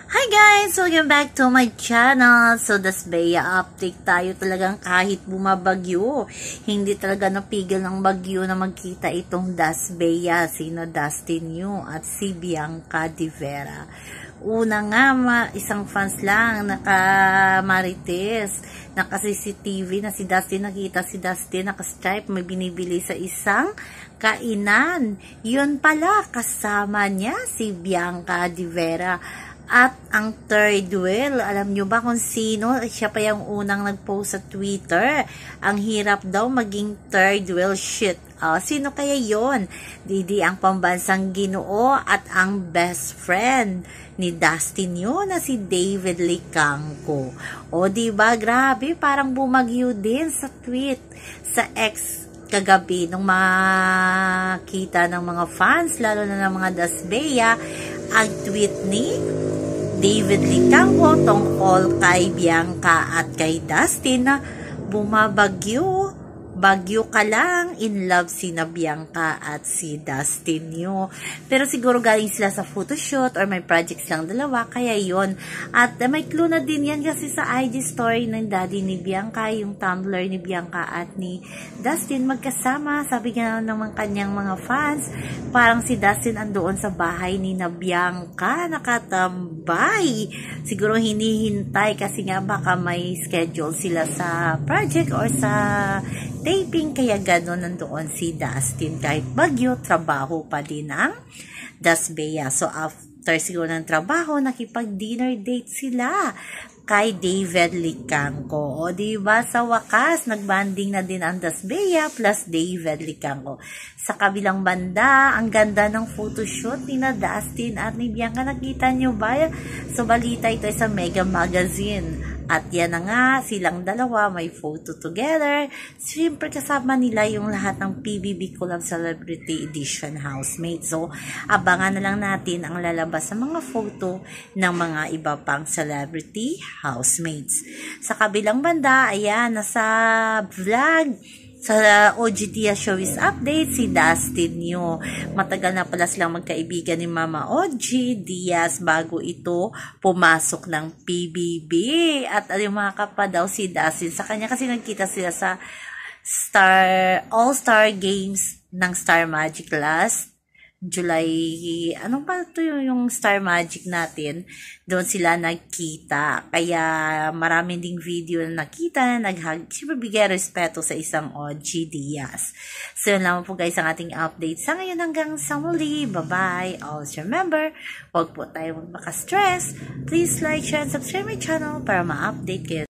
Hi guys! Welcome back to my channel. So, Dasbea update tayo talagang kahit bumabagyo. Hindi talaga napigil ng bagyo na magkita itong Dasbea. Sino Dustin Yu at si Bianca Di Vera. Una nga, isang fans lang nakamarites, naka-CCTV na si Dustin, nakita si Dustin naka-stripe, may binibili sa isang kainan. Yun pala, kasama niya si Bianca Di Vera. At ang third wheel, alam nyo ba kung sino? Siya pa yung unang nag-post sa Twitter. Ang hirap daw maging third wheel shit. Sino kaya yon? Didi ang pambansang Ginoo at ang best friend ni Dustin yun na si David Licangco. O diba, grabe, parang bumagyo din sa tweet sa ex kagabi nung makita ng mga fans, lalo na ng mga Dasbea, ang tweet ni David Licangco tungkol kay Bianca at kay Dustin na bumabagyo. Bagyo ka lang, in love si na Bianca at si Dustin Yu. Pero siguro galing sila sa photoshoot or may projects lang dalawa, kaya yon. At may clue na din yan kasi sa IG story ng daddy ni Bianca, yung Tumblr ni Bianca at ni Dustin magkasama. Sabi nga naman kanyang mga fans, parang si Dustin andoon sa bahay ni na Bianca, nakatambay. Siguro hinihintay kasi nga baka may schedule sila sa project or sa taping, kaya gano'n nandoon si Dustin. Kahit bagyo, trabaho pa din ang Dasbea. So, after siguro ng trabaho, nakipag-dinner date sila kay David Licangco. O, diba, sa wakas, nagbanding na din ang Dasbea plus David Licangco. Sa kabilang banda, ang ganda ng photoshoot ni na Dustin at ni Bianca. Nakita nyo ba? So, balita ito sa Mega Magazine. At yan na nga, silang dalawa, may photo together. Siyempre kasama nila yung lahat ng PBB Collab Celebrity Edition housemates. So, abangan na lang natin ang lalabas sa mga photo ng mga iba pang celebrity housemates. Sa kabilang banda, ayan, nasa vlog, sa OG Diaz Showbiz Update, si Dustin Yu. Matagal na pala silang magkaibigan ni Mama OG Diaz bago ito pumasok ng PBB. At yung mga kapa daw si Dustin sa kanya kasi nagkita sila sa All-Star Games ng Star Magic last July, anong pa ito yung Star Magic natin, doon sila nagkita, kaya maraming ding video na nakita, naghag, siyempre bigay respeto sa isang OG Diaz. So yun lang po guys ang ating update sa ngayon, hanggang sa muli, bye bye. Always remember, huwag po tayo magmaka-stress. Please like, share, and subscribe my channel para ma-update kayo